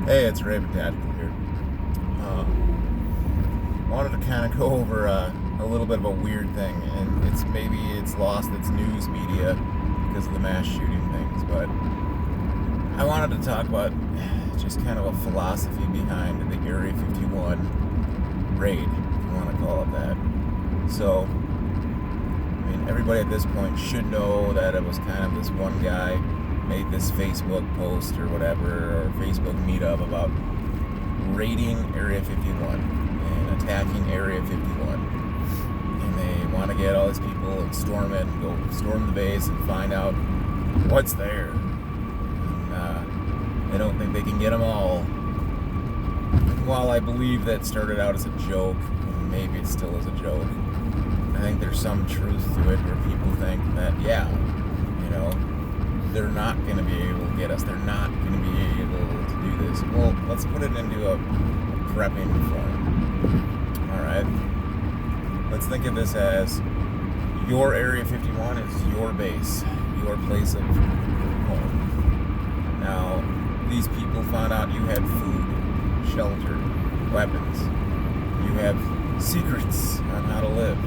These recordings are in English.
Hey, it's Raven Tactical here. Wanted to kind of go over a little bit of a weird thing, and it's lost its news media because of the mass shooting things, but I wanted to talk about just kind of a philosophy behind the Area 51 raid, if you want to call it that. So, I mean, everybody at this point should know that it was kind of this one guy made this Facebook post or whatever, or Facebook meetup about raiding Area 51 and attacking Area 51. And they want to get all these people and storm it and go storm the base and find out what's there. And they don't think they can get them all. And while I believe that started out as a joke, and maybe it still is a joke, I think there's some truth to it where people think that, yeah, you know, they're not going to be able to get us. They're not going to be able to do this. Well, let's put it into a prepping form. All right. Let's think of this as your Area 51 is your base, your place of home. Now, these people found out you had food, shelter, weapons. You have secrets on how to live.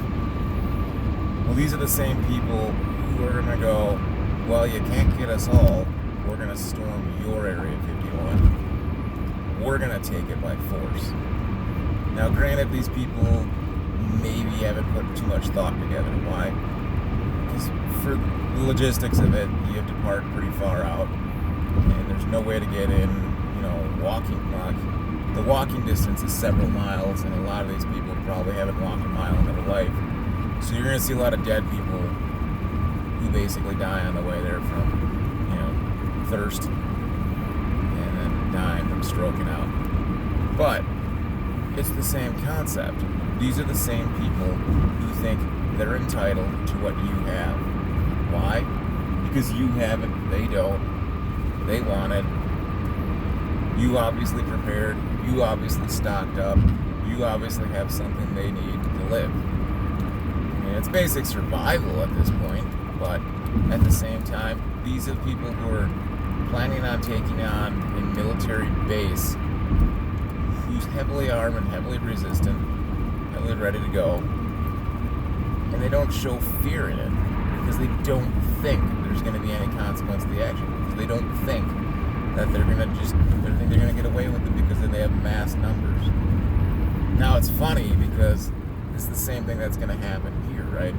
Well, these are the same people who are going to go, well, you can't get us all. We're going to storm your Area 51. We're going to take it by force. Now, granted, these people maybe haven't put too much thought together. Why? Because for the logistics of it, you have to park pretty far out, and there's no way to get in, walking. The walking distance is several miles, and a lot of these people probably haven't walked a mile in their life. So you're going to see a lot of dead people who basically die on the way there from, thirst and then dying from stroking out. But it's the same concept. These are the same people who think they're entitled to what you have. Why? Because you have it, they don't. They want it. You obviously prepared. You obviously stocked up. You obviously have something they need to live. I mean, it's basic survival at this point. But at the same time, these are people who are planning on taking on a military base who's heavily armed and heavily resistant, heavily ready to go. And they don't show fear in it because they don't think there's going to be any consequence to the action. Because they don't think that they're going to get away with it because they have mass numbers. Now it's funny because it's the same thing that's going to happen here, right?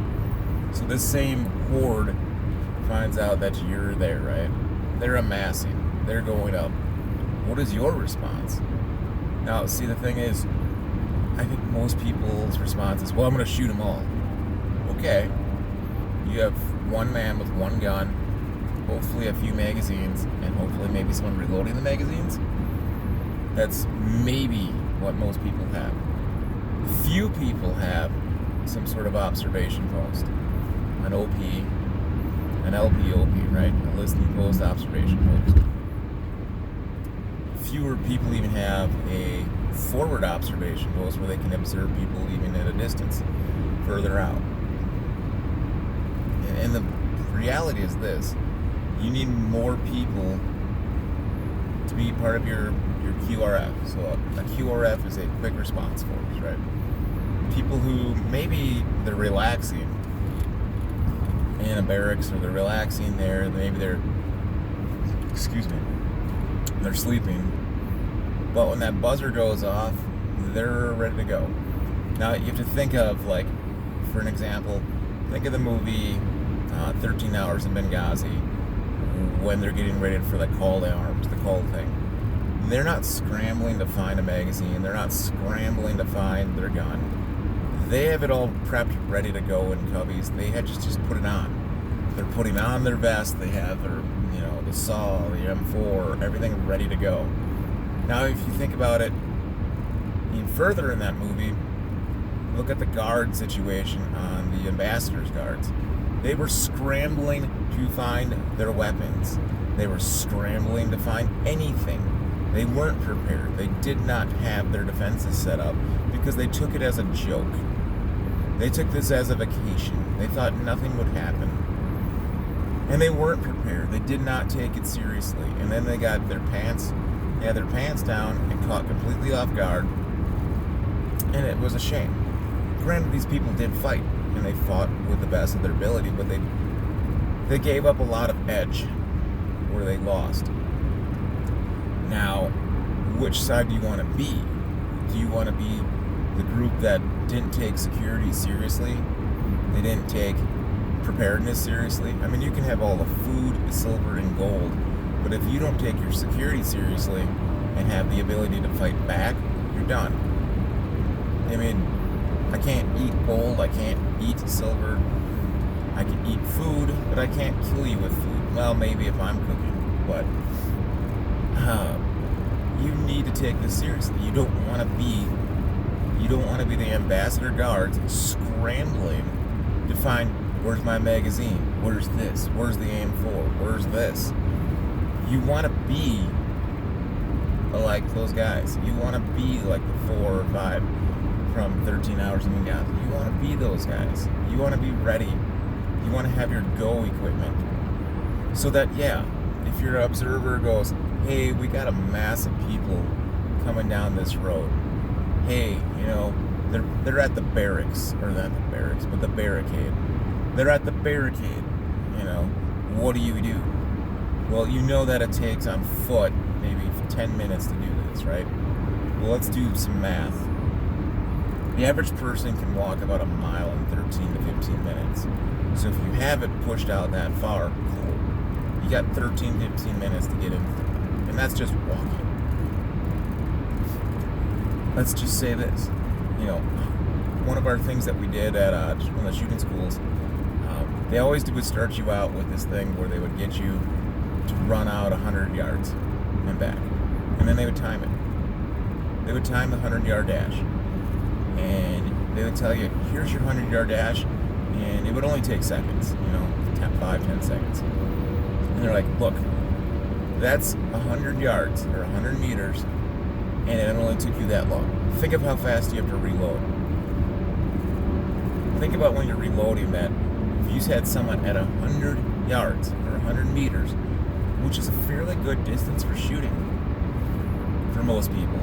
So this same horde finds out that you're there, right? They're amassing. They're going up. What is your response? Now, see, the thing is, I think most people's response is, well, I'm going to shoot them all. Okay. You have one man with one gun, hopefully a few magazines, and hopefully maybe someone reloading the magazines. That's maybe what most people have. Few people have some sort of observation post. An OP, an LPOP, right? A listening post, observation post. Fewer people even have a forward observation post where they can observe people even at a distance further out. And the reality is this: you need more people to be part of your QRF. So a QRF is a quick response force, right? People who maybe they're relaxing in a barracks, or they're relaxing there, maybe they're sleeping, but when that buzzer goes off, they're ready to go. Now you have to think of, like, for an example, think of the movie 13 Hours in Benghazi, when they're getting ready for the call to arms, the call thing. They're not scrambling to find a magazine, they're not scrambling to find their gun. They have it all prepped, ready to go in cubbies. They had just put it on. They're putting on their vest. They have their, the SAW, the M4, everything ready to go. Now, if you think about it, even further in that movie, look at the guard situation on the ambassador's guards. They were scrambling to find their weapons. They were scrambling to find anything. They weren't prepared. They did not have their defenses set up because they took it as a joke. They took this as a vacation. They thought nothing would happen. And they weren't prepared. They did not take it seriously. And then they got their pants had their pants down and caught completely off guard, and it was a shame. Granted, these people did fight, and they fought with the best of their ability, but they gave up a lot of edge where they lost. Now, which side do you want to be? Do you want to be the group that didn't take security seriously? They didn't take preparedness seriously? I mean, you can have all the food, silver, and gold, but if you don't take your security seriously and have the ability to fight back, you're done. I mean, I can't eat gold, I can't eat silver, I can eat food, but I can't kill you with food. Well, maybe if I'm cooking, but you need to take this seriously. You don't want to be the ambassador guards scrambling to find, where's my magazine, where's this, where's the aim-4, where's this. You want to be like those guys. You want to be like the 4 or 5 from 13 Hours in Benghazi. You want to be those guys. You want to be ready. You want to have your go equipment. So that, yeah, if your observer goes, hey, we got a mass of people coming down this road. Hey, they're at the barracks, or not the barracks, but the barricade. They're at the barricade, what do you do? Well, you know that it takes on foot maybe 10 minutes to do this, right? Well, let's do some math. The average person can walk about a mile in 13 to 15 minutes. So if you have it pushed out that far, cool. You got 13, 15 minutes to get in. And that's just walking. Let's just say this. One of our things that we did at one of the shooting schools, they always would start you out with this thing where they would get you to run out 100 yards and back. And then they would time it. They would time the 100-yard dash. And they would tell you, here's your 100-yard dash, and it would only take seconds, 5-10 seconds. And they're like, look, that's 100 yards, or 100 meters, and it only took you that long. Think of how fast you have to reload. Think about when you're reloading that. If you had someone at 100 yards, or 100 meters, which is a fairly good distance for shooting, for most people,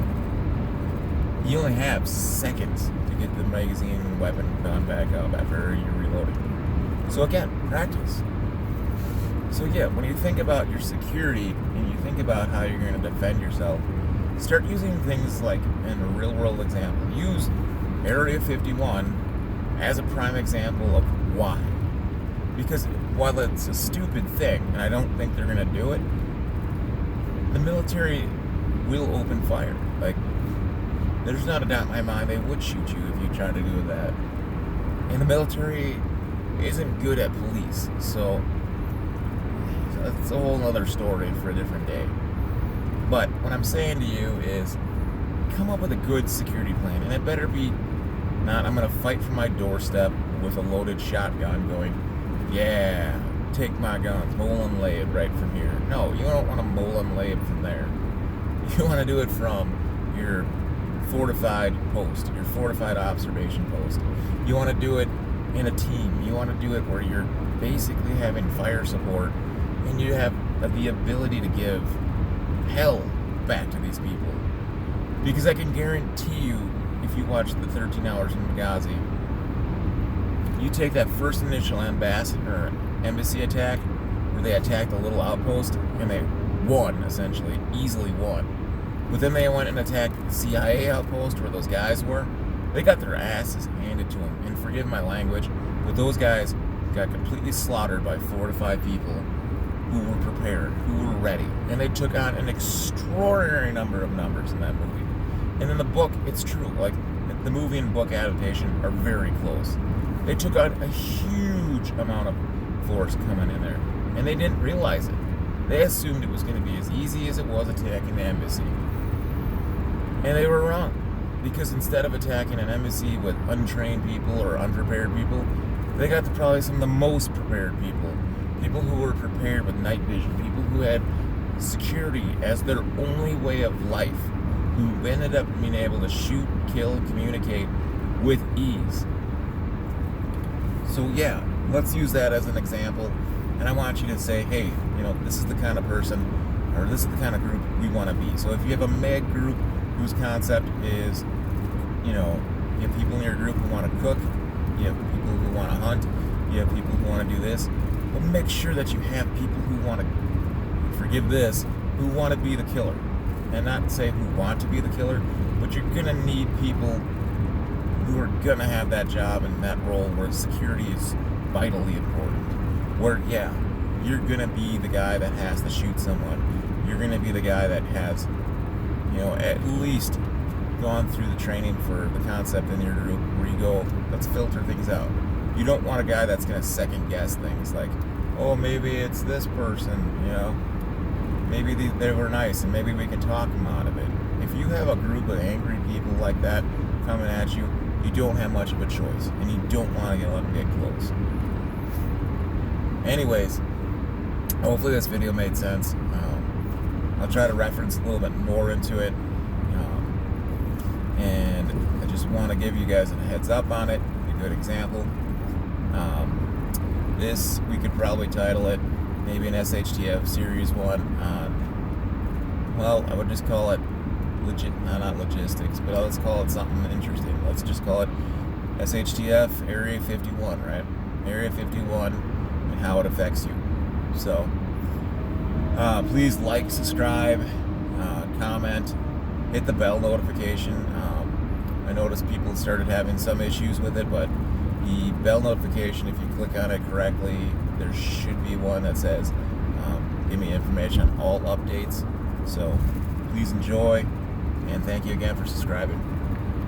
you only have seconds to get the magazine and weapon gone back up after you're reloading. So again, practice. So yeah, when you think about your security and you think about how you're going to defend yourself, start using things like, in a real world example, use Area 51 as a prime example of why. Because while it's a stupid thing, and I don't think they're going to do it, the military will open fire. Like, there's not a doubt in my mind they would shoot you if you try to do that. And the military isn't good at police, so that's a whole other story for a different day. But what I'm saying to you is, come up with a good security plan, and it better be not, I'm going to fight from my doorstep with a loaded shotgun going, yeah, take my guns, mole and lay it right from here. No, you don't want to mole and lay it from there. You want to do it from your fortified post, your fortified observation post. You want to do it in a team. You want to do it where you're basically having fire support, and you have the ability to give hell back to these people. Because I can guarantee you, if you watch the 13 Hours in Benghazi, you take that first initial embassy attack, where they attacked a little outpost, and they won, essentially, easily won. But then they went and attacked the CIA outpost where those guys were. They got their asses handed to them. And forgive my language, but those guys got completely slaughtered by 4 to 5 people who were prepared, who were ready. And they took on an extraordinary number of numbers in that movie. And in the book, it's true. Like, the movie and book adaptation are very close. They took on a huge amount of force coming in there. And they didn't realize it. They assumed it was going to be as easy as it was attacking the embassy. And they were wrong. Because instead of attacking an embassy with untrained people or unprepared people, they got probably some of the most prepared people. People who were prepared with night vision. People who had security as their only way of life. Who ended up being able to shoot, kill, and communicate with ease. So yeah, let's use that as an example. And I want you to say, hey, this is the kind of person, or this is the kind of group we want to be. So if you have a meg group whose concept is, you have people in your group who want to cook, you have people who want to hunt, you have people who want to do this, but make sure that you have people who want to, forgive this, who want to be the killer. And not say who want to be the killer, but you're going to need people who are going to have that job and that role where security is vitally important. Where, yeah, you're going to be the guy that has to shoot someone. You're going to be the guy that has, at least gone through the training for the concept in your group where you go, let's filter things out. You don't want a guy that's going to second guess things like, oh, maybe it's this person, maybe they were nice and maybe we can talk them out of it. If you have a group of angry people like that coming at you, you don't have much of a choice and you don't want to let them get close. Anyways, hopefully this video made sense. I'll try to reference a little bit more into it. And I just want to give you guys a heads up on it, a good example. This, we could probably title it maybe an SHTF Series 1 on, I would just call it not logistics, but let's call it something interesting. Let's just call it SHTF Area 51, right? Area 51 and how it affects you. So, please like, subscribe, comment, hit the bell notification. I noticed people started having some issues with it, but the bell notification, if you click on it correctly, there should be one that says give me information on all updates. So please enjoy, and thank you again for subscribing.